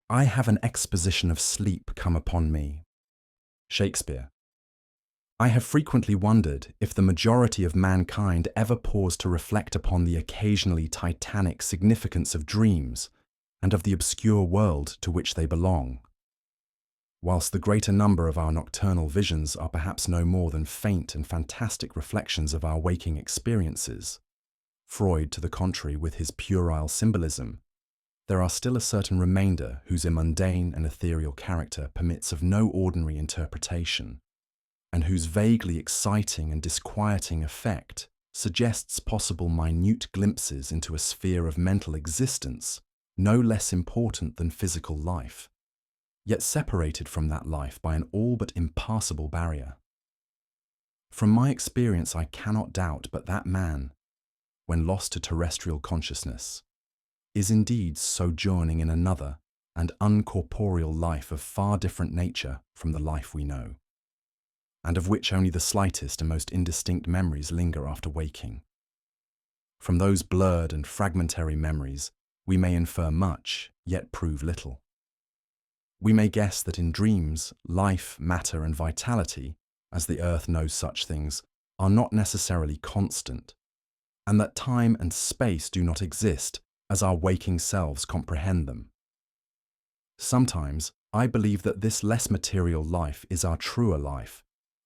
I have an exposition of sleep come upon me. Shakespeare. I have frequently wondered if the majority of mankind ever pause to reflect upon the occasionally titanic significance of dreams and of the obscure world to which they belong. Whilst the greater number of our nocturnal visions are perhaps no more than faint and fantastic reflections of our waking experiences, Freud, to the contrary, with his puerile symbolism, there are still a certain remainder whose mundane and ethereal character permits of no ordinary interpretation, and whose vaguely exciting and disquieting effect suggests possible minute glimpses into a sphere of mental existence no less important than physical life, yet separated from that life by an all but impassable barrier. From my experience, I cannot doubt but that man, when lost to terrestrial consciousness, is indeed sojourning in another and uncorporeal life of far different nature from the life we know, and of which only the slightest and most indistinct memories linger after waking. From those blurred and fragmentary memories, we may infer much, yet prove little. We may guess that in dreams, life, matter, and vitality, as the earth knows such things, are not necessarily constant, and that time and space do not exist as our waking selves comprehend them. Sometimes I believe that this less material life is our truer life,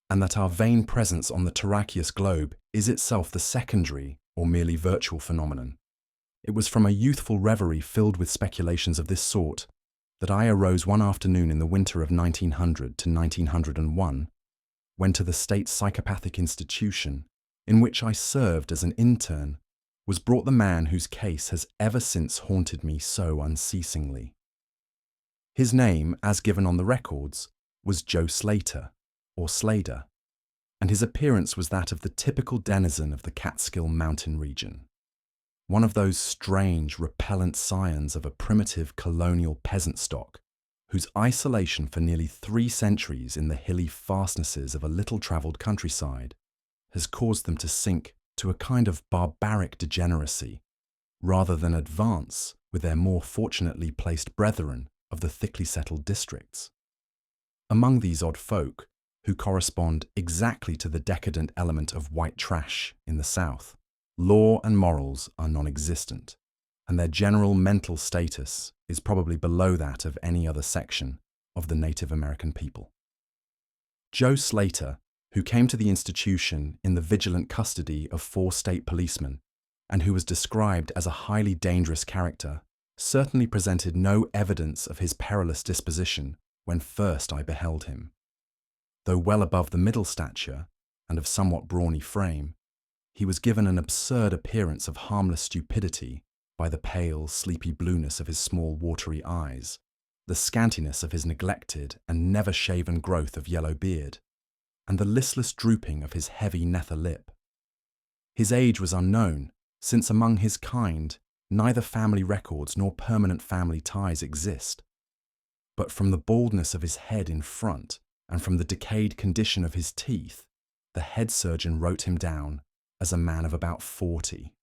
and that our vain presence on the terraqueous globe is itself the secondary or merely virtual phenomenon. It was from a youthful reverie filled with speculations of this sort that I arose one afternoon in the winter of 1900 to 1901, when to the State Psychopathic Institution, in which I served as an intern, was brought the man whose case has ever since haunted me so unceasingly. His name, as given on the records, was Joe Slater, or Slader, and his appearance was that of the typical denizen of the Catskill mountain region, one of those strange, repellent scions of a primitive colonial peasant stock, whose isolation for nearly 3 centuries in the hilly fastnesses of a little-travelled countryside has caused them to sink to a kind of barbaric degeneracy, rather than advance with their more fortunately placed brethren of the thickly settled districts. Among these odd folk, who correspond exactly to the decadent element of white trash in the South, law and morals are non-existent, and their general mental status is probably below that of any other section of the Native American people. Joe Slater, who came to the institution in the vigilant custody of 4 state policemen, and who was described as a highly dangerous character, certainly presented no evidence of his perilous disposition when first I beheld him. Though well above the middle stature, and of somewhat brawny frame, he was given an absurd appearance of harmless stupidity by the pale, sleepy blueness of his small, watery eyes, the scantiness of his neglected and never-shaven growth of yellow beard, and the listless drooping of his heavy nether lip. His age was unknown, since among his kind neither family records nor permanent family ties exist. But from the baldness of his head in front, and from the decayed condition of his teeth, the head surgeon wrote him down as a man of about 40.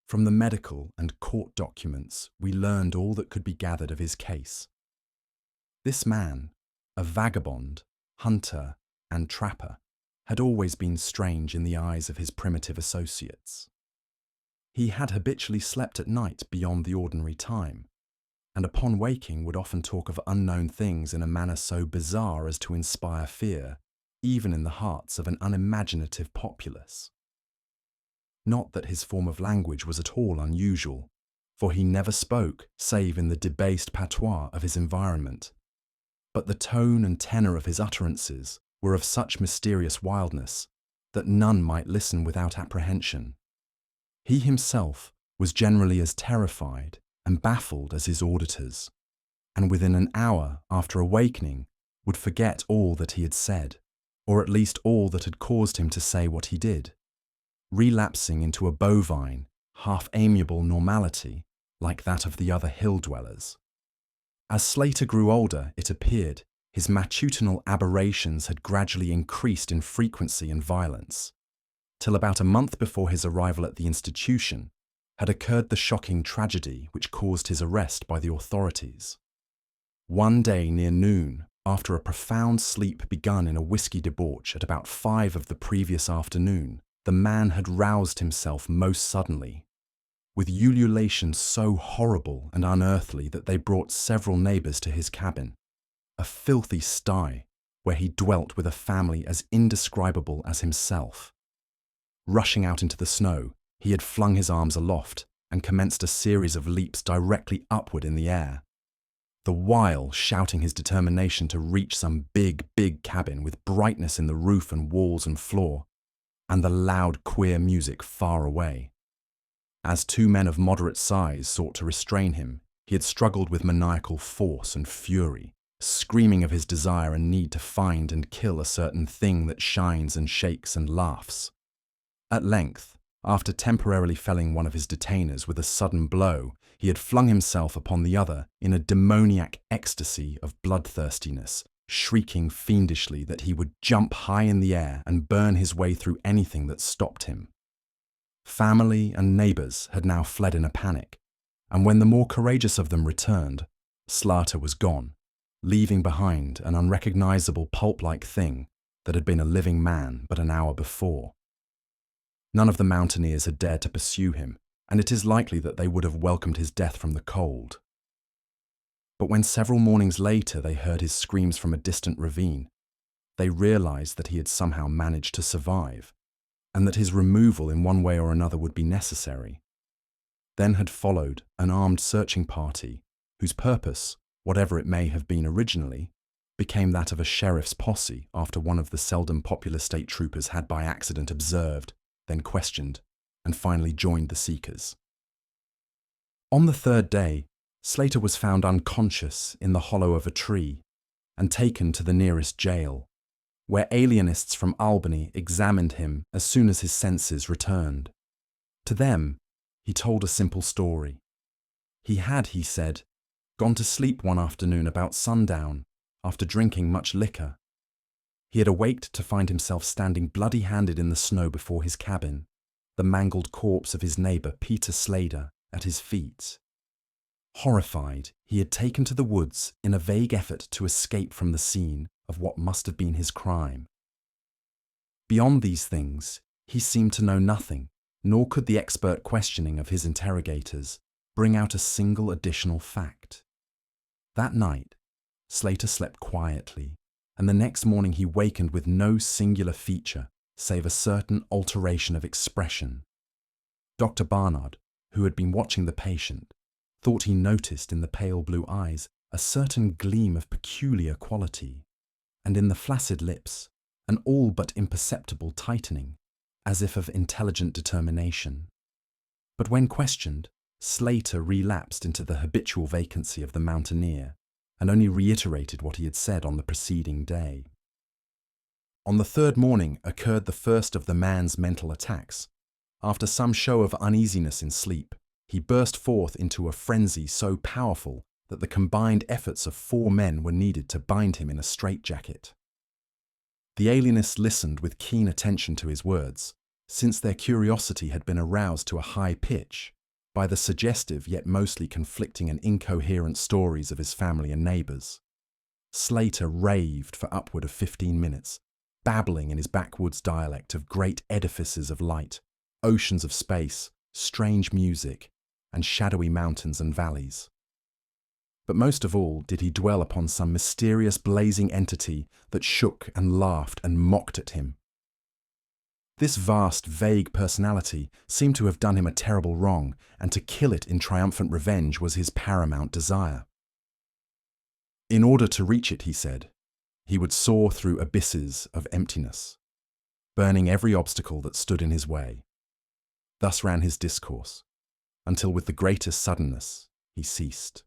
From the medical and court documents, we learned all that could be gathered of his case. This man, a vagabond, hunter, and trapper, had always been strange in the eyes of his primitive associates. He had habitually slept at night beyond the ordinary time, and upon waking would often talk of unknown things in a manner so bizarre as to inspire fear, even in the hearts of an unimaginative populace. Not that his form of language was at all unusual, for he never spoke save in the debased patois of his environment, but the tone and tenor of his utterances were of such mysterious wildness that none might listen without apprehension. He himself was generally as terrified and baffled as his auditors, and within an hour after awakening would forget all that he had said, or at least all that had caused him to say what he did, relapsing into a bovine, half-amiable normality like that of the other hill-dwellers. As Slater grew older, it appeared, his matutinal aberrations had gradually increased in frequency and violence, till about a month before his arrival at the institution, had occurred the shocking tragedy which caused his arrest by the authorities. One day near noon, after a profound sleep begun in a whiskey debauch at about 5 of the previous afternoon, the man had roused himself most suddenly, with ululations so horrible and unearthly that they brought several neighbours to his cabin, a filthy sty where he dwelt with a family as indescribable as himself. Rushing out into the snow, he had flung his arms aloft and commenced a series of leaps directly upward in the air, the while shouting his determination to reach some big cabin with brightness in the roof and walls and floor, and the loud, queer music far away. As 2 men of moderate size sought to restrain him, he had struggled with maniacal force and fury, screaming of his desire and need to find and kill a certain thing that shines and shakes and laughs. At length, after temporarily felling one of his detainers with a sudden blow, he had flung himself upon the other in a demoniac ecstasy of bloodthirstiness, shrieking fiendishly that he would jump high in the air and burn his way through anything that stopped him. Family and neighbours had now fled in a panic, and when the more courageous of them returned, Slater was gone, leaving behind an unrecognisable pulp-like thing that had been a living man but an hour before. None of the mountaineers had dared to pursue him, and it is likely that they would have welcomed his death from the cold. But when several mornings later they heard his screams from a distant ravine, they realised that he had somehow managed to survive, and that his removal in one way or another would be necessary. Then had followed an armed searching party, whose purpose, whatever it may have been originally, became that of a sheriff's posse after one of the seldom popular state troopers had by accident observed, then questioned, and finally joined the seekers. On the 3rd day, Slater was found unconscious in the hollow of a tree and taken to the nearest jail, where alienists from Albany examined him as soon as his senses returned. To them, he told a simple story. He had, he said, gone to sleep one afternoon about sundown after drinking much liquor. He had awaked to find himself standing bloody-handed in the snow before his cabin, the mangled corpse of his neighbour Peter Slater at his feet. Horrified, he had taken to the woods in a vague effort to escape from the scene of what must have been his crime. Beyond these things, he seemed to know nothing, nor could the expert questioning of his interrogators bring out a single additional fact. That night, Slater slept quietly, and the next morning he wakened with no singular feature save a certain alteration of expression. Dr. Barnard, who had been watching the patient, thought he noticed in the pale blue eyes a certain gleam of peculiar quality, and in the flaccid lips an all but imperceptible tightening, as if of intelligent determination. But when questioned, Slater relapsed into the habitual vacancy of the mountaineer, and only reiterated what he had said on the preceding day. On the 3rd morning occurred the first of the man's mental attacks. After some show of uneasiness in sleep, he burst forth into a frenzy so powerful that the combined efforts of 4 men were needed to bind him in a straitjacket. The alienists listened with keen attention to his words, since their curiosity had been aroused to a high pitch by the suggestive yet mostly conflicting and incoherent stories of his family and neighbours. Slater raved for upward of 15 minutes, babbling in his backwoods dialect of great edifices of light, oceans of space, strange music, and shadowy mountains and valleys. But most of all did he dwell upon some mysterious blazing entity that shook and laughed and mocked at him. This vast, vague personality seemed to have done him a terrible wrong, and to kill it in triumphant revenge was his paramount desire. In order to reach it, he said, he would soar through abysses of emptiness, burning every obstacle that stood in his way. Thus ran his discourse, until with the greatest suddenness he ceased.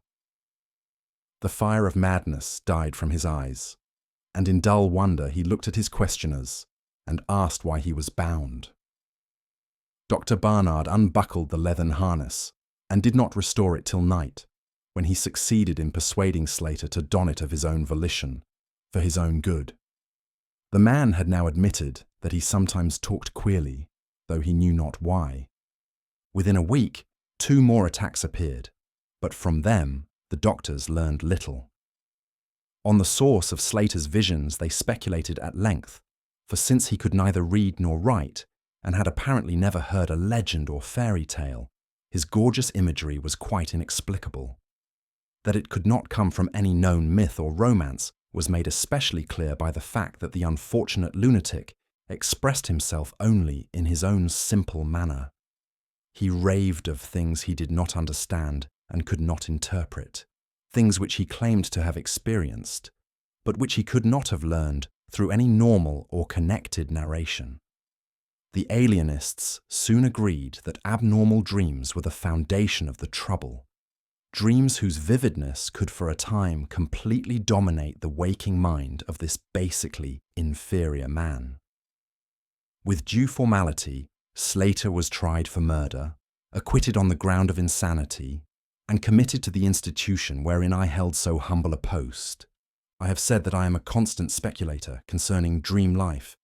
The fire of madness died from his eyes, and in dull wonder he looked at his questioners and asked why he was bound. Dr. Barnard unbuckled the leathern harness and did not restore it till night, when he succeeded in persuading Slater to don it of his own volition, for his own good. The man had now admitted that he sometimes talked queerly, though he knew not why. Within a week, 2 more attacks appeared, but from them, the doctors learned little. On the source of Slater's visions, they speculated at length, for since he could neither read nor write, and had apparently never heard a legend or fairy tale, his gorgeous imagery was quite inexplicable. That it could not come from any known myth or romance was made especially clear by the fact that the unfortunate lunatic expressed himself only in his own simple manner. He raved of things he did not understand and could not interpret, things which he claimed to have experienced, but which he could not have learned through any normal or connected narration. The alienists soon agreed that abnormal dreams were the foundation of the trouble, dreams whose vividness could for a time completely dominate the waking mind of this basically inferior man. With due formality, Slater was tried for murder, acquitted on the ground of insanity, and committed to the institution wherein I held so humble a post. I have said that I am a constant speculator concerning dream life,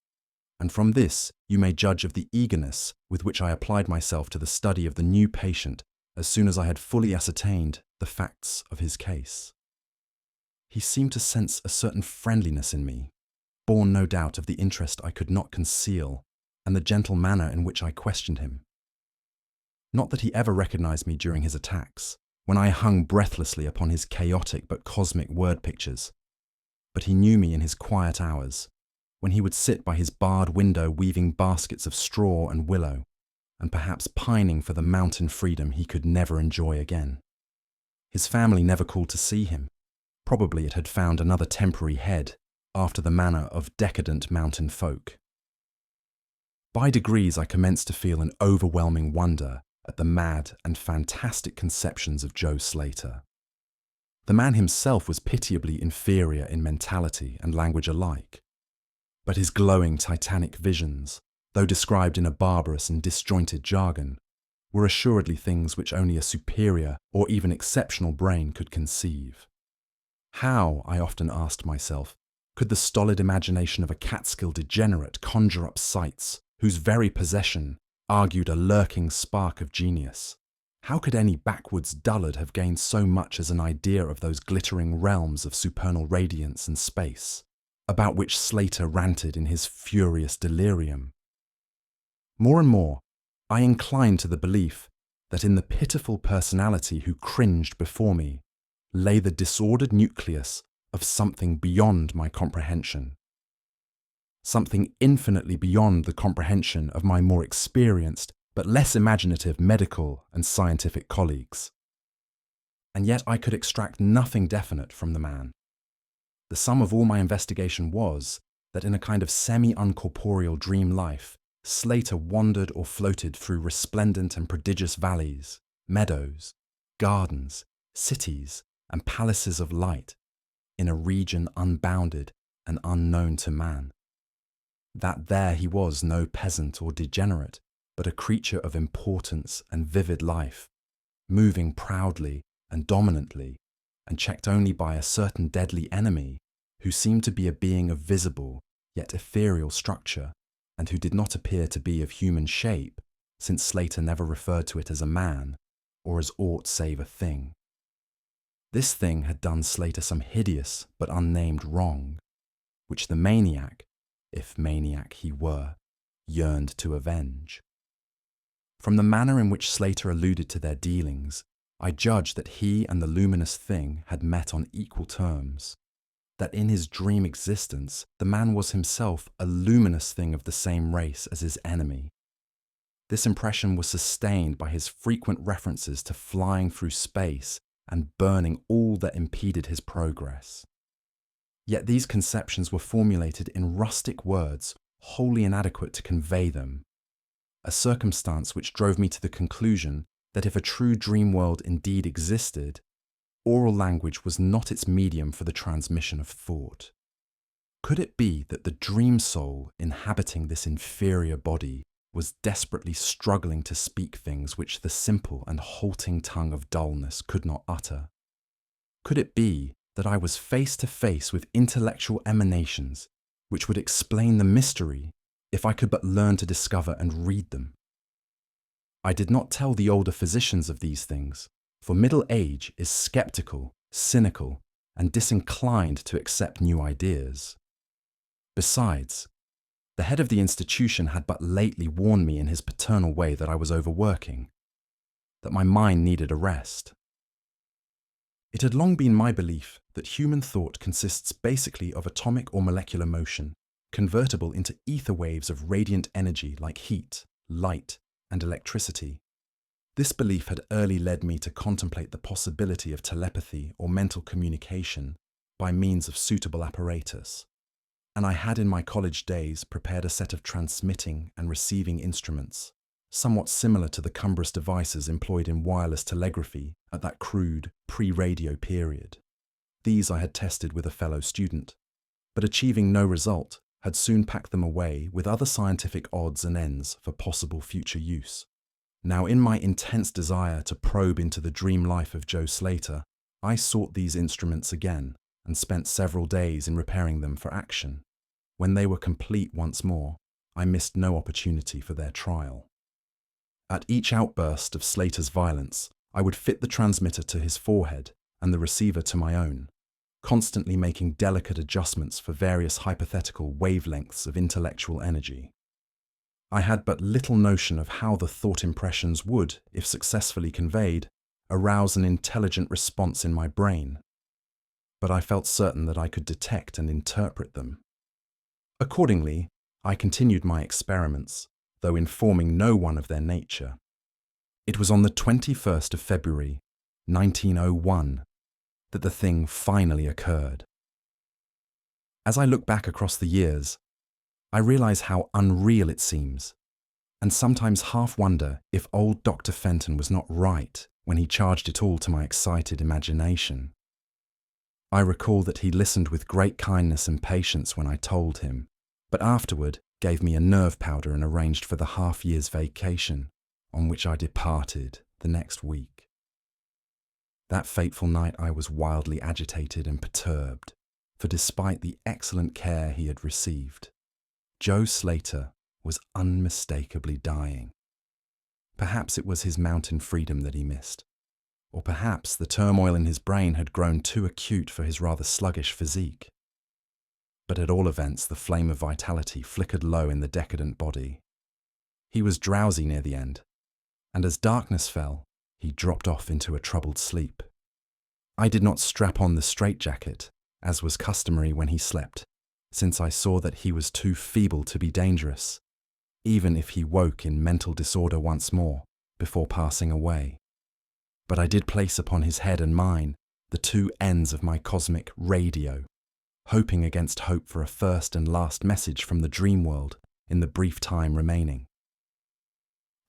and from this you may judge of the eagerness with which I applied myself to the study of the new patient as soon as I had fully ascertained the facts of his case. He seemed to sense a certain friendliness in me, born no doubt of the interest I could not conceal and the gentle manner in which I questioned him. Not that he ever recognized me during his attacks, when I hung breathlessly upon his chaotic but cosmic word pictures, but he knew me in his quiet hours, when he would sit by his barred window weaving baskets of straw and willow, and perhaps pining for the mountain freedom he could never enjoy again. His family never called to see him. Probably it had found another temporary head, after the manner of decadent mountain folk. By degrees I commenced to feel an overwhelming wonder at the mad and fantastic conceptions of Joe Slater. The man himself was pitiably inferior in mentality and language alike, but his glowing titanic visions, though described in a barbarous and disjointed jargon, were assuredly things which only a superior or even exceptional brain could conceive. How, I often asked myself, could the stolid imagination of a Catskill degenerate conjure up sights whose very possession argued a lurking spark of genius? How could any backwoods dullard have gained so much as an idea of those glittering realms of supernal radiance and space, about which Slater ranted in his furious delirium? More and more, I inclined to the belief that in the pitiful personality who cringed before me lay the disordered nucleus of something beyond my comprehension, something infinitely beyond the comprehension of my more experienced but less imaginative medical and scientific colleagues. And yet I could extract nothing definite from the man. The sum of all my investigation was that in a kind of semi-uncorporeal dream life, Slater wandered or floated through resplendent and prodigious valleys, meadows, gardens, cities, and palaces of light, in a region unbounded and unknown to man. That there he was no peasant or degenerate, but a creature of importance and vivid life, moving proudly and dominantly, and checked only by a certain deadly enemy, who seemed to be a being of visible yet ethereal structure, and who did not appear to be of human shape, since Slater never referred to it as a man, or as aught save a thing. This thing had done Slater some hideous but unnamed wrong, which the maniac, if maniac he were, yearned to avenge. From the manner in which Slater alluded to their dealings, I judged that he and the luminous thing had met on equal terms, that in his dream existence the man was himself a luminous thing of the same race as his enemy. This impression was sustained by his frequent references to flying through space and burning all that impeded his progress. Yet these conceptions were formulated in rustic words wholly inadequate to convey them, a circumstance which drove me to the conclusion that if a true dream world indeed existed, oral language was not its medium for the transmission of thought. Could it be that the dream soul inhabiting this inferior body was desperately struggling to speak things which the simple and halting tongue of dullness could not utter? Could it be that I was face to face with intellectual emanations which would explain the mystery if I could but learn to discover and read them? I did not tell the older physicians of these things, for middle age is skeptical, cynical, and disinclined to accept new ideas. Besides, the head of the institution had but lately warned me in his paternal way that I was overworking, that my mind needed a rest. It had long been my belief that human thought consists basically of atomic or molecular motion, convertible into ether waves of radiant energy like heat, light, and electricity. This belief had early led me to contemplate the possibility of telepathy or mental communication by means of suitable apparatus, and I had in my college days prepared a set of transmitting and receiving instruments, somewhat similar to the cumbrous devices employed in wireless telegraphy at that crude, pre-radio period. These I had tested with a fellow student, but achieving no result, had soon packed them away with other scientific odds and ends for possible future use. Now, in my intense desire to probe into the dream life of Joe Slater, I sought these instruments again and spent several days in repairing them for action. When they were complete once more, I missed no opportunity for their trial. At each outburst of Slater's violence, I would fit the transmitter to his forehead and the receiver to my own, constantly making delicate adjustments for various hypothetical wavelengths of intellectual energy. I had but little notion of how the thought impressions would, if successfully conveyed, arouse an intelligent response in my brain, but I felt certain that I could detect and interpret them. Accordingly, I continued my experiments, though informing no one of their nature. It was on the 21st of February, 1901, that the thing finally occurred. As I look back across the years, I realize how unreal it seems, and sometimes half wonder if old Dr. Fenton was not right when he charged it all to my excited imagination. I recall that he listened with great kindness and patience when I told him, but afterward gave me a nerve powder and arranged for the half-year's vacation, on which I departed the next week. That fateful night I was wildly agitated and perturbed, for despite the excellent care he had received, Joe Slater was unmistakably dying. Perhaps it was his mountain freedom that he missed, or perhaps the turmoil in his brain had grown too acute for his rather sluggish physique. But at all events, the flame of vitality flickered low in the decadent body. He was drowsy near the end, and as darkness fell, he dropped off into a troubled sleep. I did not strap on the straitjacket, as was customary when he slept, since I saw that he was too feeble to be dangerous, even if he woke in mental disorder once more before passing away. But I did place upon his head and mine the two ends of my cosmic radio, hoping against hope for a first and last message from the dream world in the brief time remaining.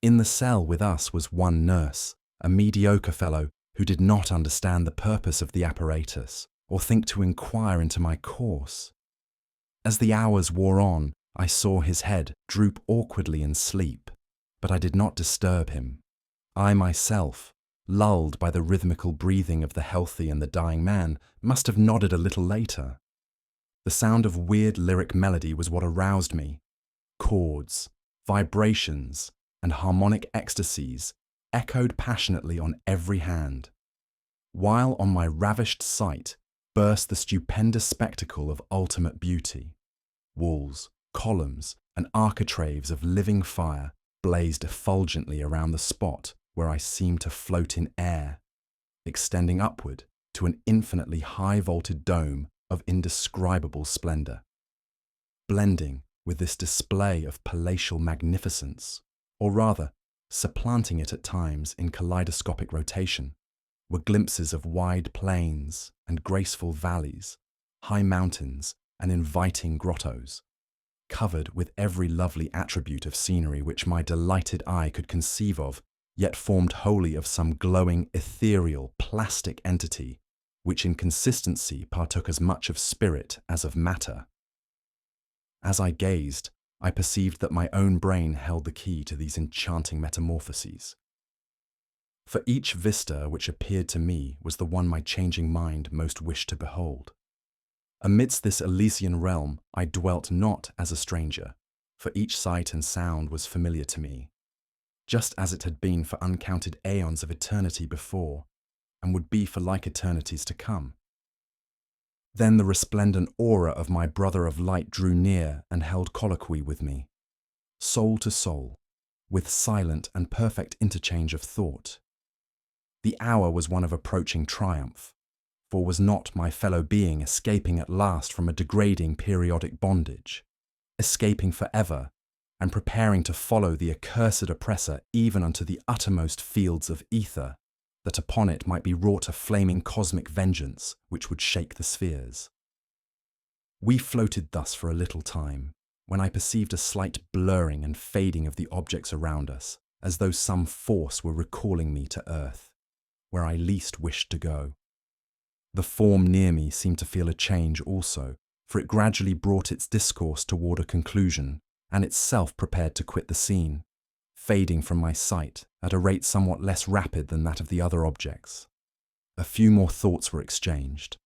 In the cell with us was one nurse, a mediocre fellow who did not understand the purpose of the apparatus or think to inquire into my course. As the hours wore on, I saw his head droop awkwardly in sleep, but I did not disturb him. I myself, lulled by the rhythmical breathing of the healthy and the dying man, must have nodded a little later. The sound of weird lyric melody was what aroused me. Chords, vibrations, and harmonic ecstasies echoed passionately on every hand, while on my ravished sight burst the stupendous spectacle of ultimate beauty. Walls, columns, and architraves of living fire blazed effulgently around the spot where I seemed to float in air, extending upward to an infinitely high-vaulted dome of indescribable splendor. Blending with this display of palatial magnificence, or rather, supplanting it at times in kaleidoscopic rotation, were glimpses of wide plains and graceful valleys, high mountains and inviting grottos, covered with every lovely attribute of scenery which my delighted eye could conceive of, yet formed wholly of some glowing, ethereal, plastic entity, which in consistency partook as much of spirit as of matter. As I gazed, I perceived that my own brain held the key to these enchanting metamorphoses. For each vista which appeared to me was the one my changing mind most wished to behold. Amidst this Elysian realm I dwelt not as a stranger, for each sight and sound was familiar to me. just as it had been for uncounted aeons of eternity before, and would be for like eternities to come. Then the resplendent aura of my brother of light drew near and held colloquy with me, soul to soul, with silent and perfect interchange of thought. The hour was one of approaching triumph, for was not my fellow being escaping at last from a degrading periodic bondage, escaping forever, and preparing to follow the accursed oppressor even unto the uttermost fields of ether, that upon it might be wrought a flaming cosmic vengeance which would shake the spheres. We floated thus for a little time, when I perceived a slight blurring and fading of the objects around us, as though some force were recalling me to earth, where I least wished to go. The form near me seemed to feel a change also, for it gradually brought its discourse toward a conclusion, and itself prepared to quit the scene, fading from my sight at a rate somewhat less rapid than that of the other objects. A few more thoughts were exchanged,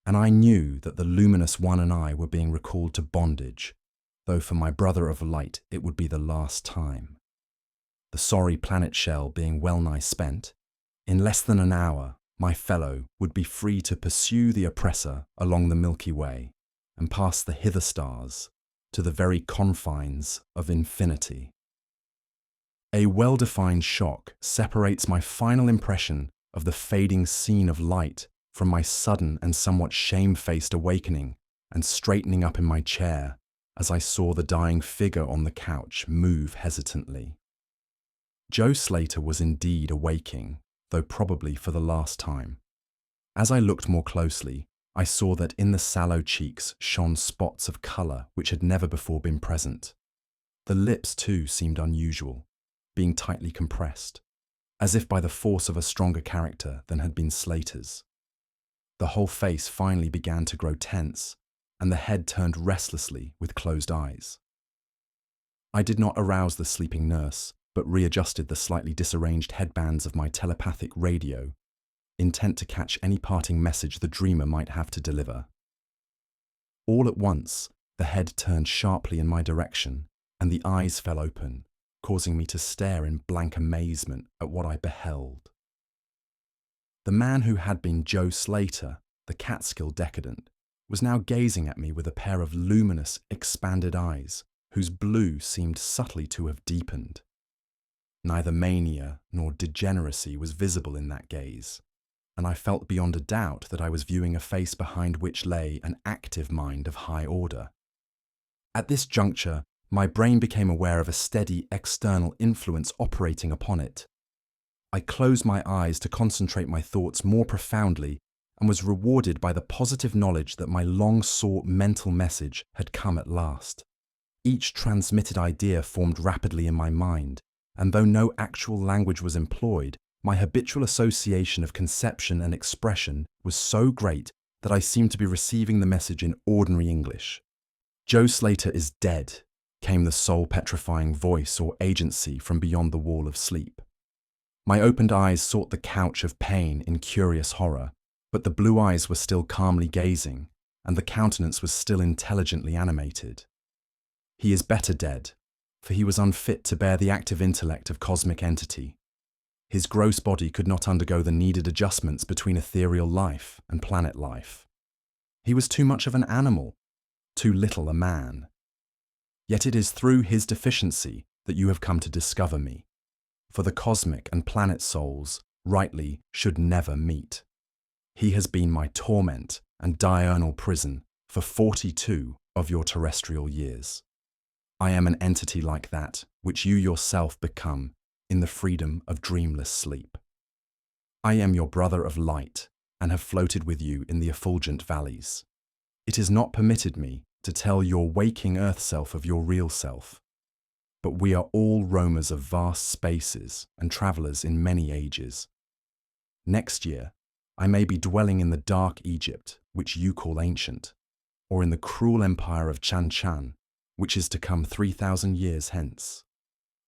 and I knew that the luminous one and I were being recalled to bondage, though for my brother of light it would be the last time. The sorry planet shell being well nigh spent, in less than an hour my fellow would be free to pursue the oppressor along the Milky Way and pass the hither stars to the very confines of infinity. A well-defined shock separates my final impression of the fading scene of light from my sudden and somewhat shame-faced awakening and straightening up in my chair as I saw the dying figure on the couch move hesitantly. Joe Slater was indeed awaking, though probably for the last time. As I looked more closely, I saw that in the sallow cheeks shone spots of colour which had never before been present. The lips, too, seemed unusual, being tightly compressed, as if by the force of a stronger character than had been Slater's. The whole face finally began to grow tense, and the head turned restlessly with closed eyes. I did not arouse the sleeping nurse, but readjusted the slightly disarranged headbands of my telepathic radio, intent to catch any parting message the dreamer might have to deliver. All at once, the head turned sharply in my direction, and the eyes fell open, causing me to stare in blank amazement at what I beheld. The man who had been Joe Slater, the Catskill decadent, was now gazing at me with a pair of luminous, expanded eyes, whose blue seemed subtly to have deepened. Neither mania nor degeneracy was visible in that gaze, and I felt beyond a doubt that I was viewing a face behind which lay an active mind of high order. At this juncture, my brain became aware of a steady external influence operating upon it. I closed my eyes to concentrate my thoughts more profoundly and was rewarded by the positive knowledge that my long-sought mental message had come at last. Each transmitted idea formed rapidly in my mind, and though no actual language was employed, my habitual association of conception and expression was so great that I seemed to be receiving the message in ordinary English. "Joe Slater is dead," came the soul-petrifying voice or agency from beyond the wall of sleep. My opened eyes sought the couch of pain in curious horror, but the blue eyes were still calmly gazing, and the countenance was still intelligently animated. "He is better dead, for he was unfit to bear the active intellect of cosmic entity. His gross body could not undergo the needed adjustments between ethereal life and planet life. He was too much of an animal, too little a man. Yet it is through his deficiency that you have come to discover me, for the cosmic and planet souls, rightly, should never meet. He has been my torment and diurnal prison for 42 of your terrestrial years. I am an entity like that which you yourself become in the freedom of dreamless sleep. I am your brother of light and have floated with you in the effulgent valleys. It is not permitted me to tell your waking earth self of your real self, but we are all roamers of vast spaces and travellers in many ages. Next year, I may be dwelling in the dark Egypt, which you call ancient, or in the cruel empire of Chan Chan, which is to come 3,000 years hence.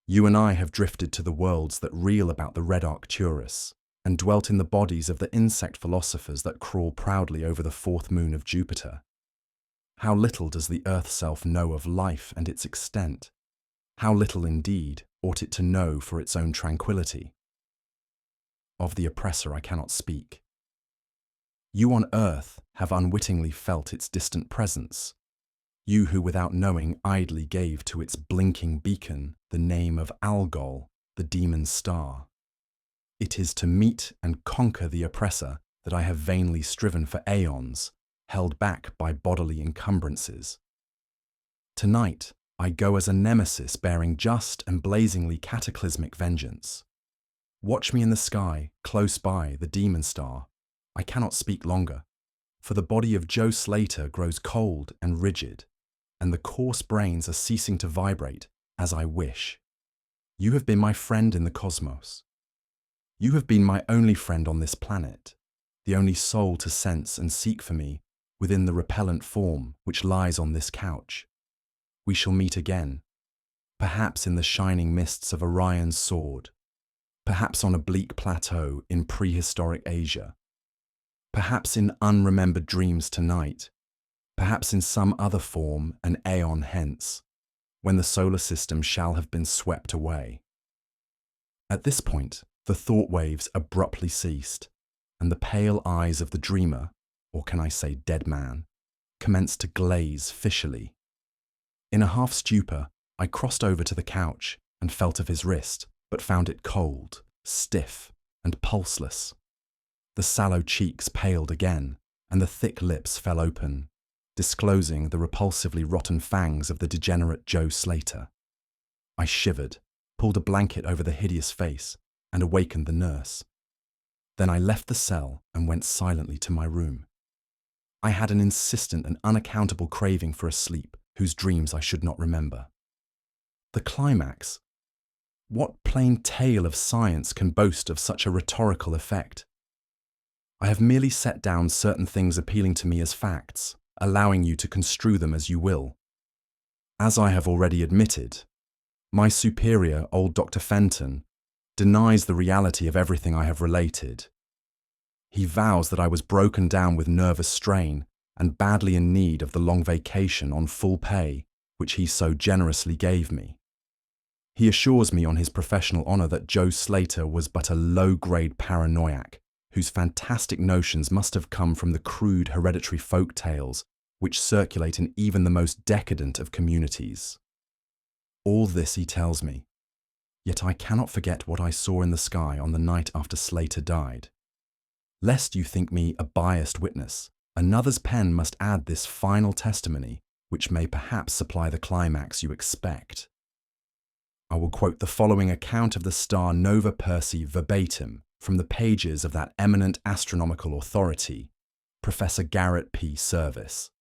You and I have drifted to the worlds that reel about the red Arcturus, and dwelt in the bodies of the insect philosophers that crawl proudly over the fourth moon of Jupiter. How little does the earth self know of life and its extent? How little indeed ought it to know for its own tranquility? Of the oppressor I cannot speak. You on earth have unwittingly felt its distant presence, you who without knowing idly gave to its blinking beacon the name of Algol, the demon star. It is to meet and conquer the oppressor that I have vainly striven for aeons, held back by bodily encumbrances. Tonight I go as a nemesis bearing just and blazingly cataclysmic vengeance. Watch me in the sky, close by the demon star. I cannot speak longer, for the body of Joe Slater grows cold and rigid, and the coarse brains are ceasing to vibrate as I wish. You have been my friend in the cosmos. You have been my only friend on this planet, the only soul to sense and seek for me within the repellent form which lies on this couch. We shall meet again, perhaps in the shining mists of Orion's sword, perhaps on a bleak plateau in prehistoric Asia, perhaps in unremembered dreams tonight, perhaps in some other form an aeon hence, when the solar system shall have been swept away. At this point, the thought waves abruptly ceased, and the pale eyes of the dreamer, or can I say dead man, commenced to glaze fishily. In a half stupor, I crossed over to the couch and felt of his wrist, but found it cold, stiff, and pulseless. The sallow cheeks paled again, and the thick lips fell open, disclosing the repulsively rotten fangs of the degenerate Joe Slater. I shivered, pulled a blanket over the hideous face, and awakened the nurse. Then I left the cell and went silently to my room. I had an insistent and unaccountable craving for a sleep whose dreams I should not remember. The climax. What plain tale of science can boast of such a rhetorical effect? I have merely set down certain things appealing to me as facts, allowing you to construe them as you will. As I have already admitted, my superior, old Dr. Fenton, denies the reality of everything I have related. He vows that I was broken down with nervous strain and badly in need of the long vacation on full pay which he so generously gave me. He assures me on his professional honor that Joe Slater was but a low-grade paranoiac whose fantastic notions must have come from the crude hereditary folk tales which circulate in even the most decadent of communities. All this he tells me, yet I cannot forget what I saw in the sky on the night after Slater died. Lest you think me a biased witness, another's pen must add this final testimony, which may perhaps supply the climax you expect. I will quote the following account of the star Nova Persei verbatim from the pages of that eminent astronomical authority, Professor Garrett P. Service.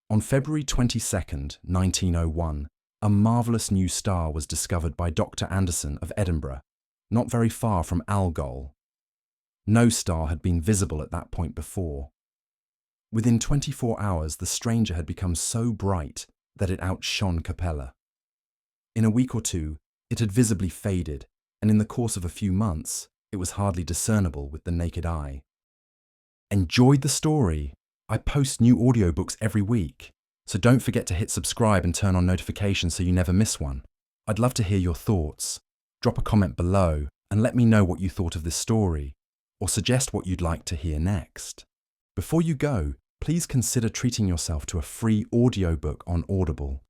On February 22nd, 1901, a marvellous new star was discovered by Dr. Anderson of Edinburgh, not very far from Algol. No star had been visible at that point before. Within 24 hours, the stranger had become so bright that it outshone Capella. In a week or two, it had visibly faded, and in the course of a few months, it was hardly discernible with the naked eye. Enjoyed the story? I post new audiobooks every week, so don't forget to hit subscribe and turn on notifications so you never miss one. I'd love to hear your thoughts. Drop a comment below and let me know what you thought of this story, or suggest what you'd like to hear next. Before you go, please consider treating yourself to a free audiobook on Audible.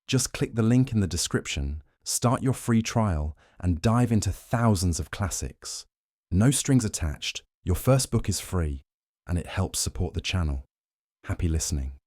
Just click the link in the description, start your free trial, and dive into thousands of classics. No strings attached, your first book is free, and it helps support the channel. Happy listening.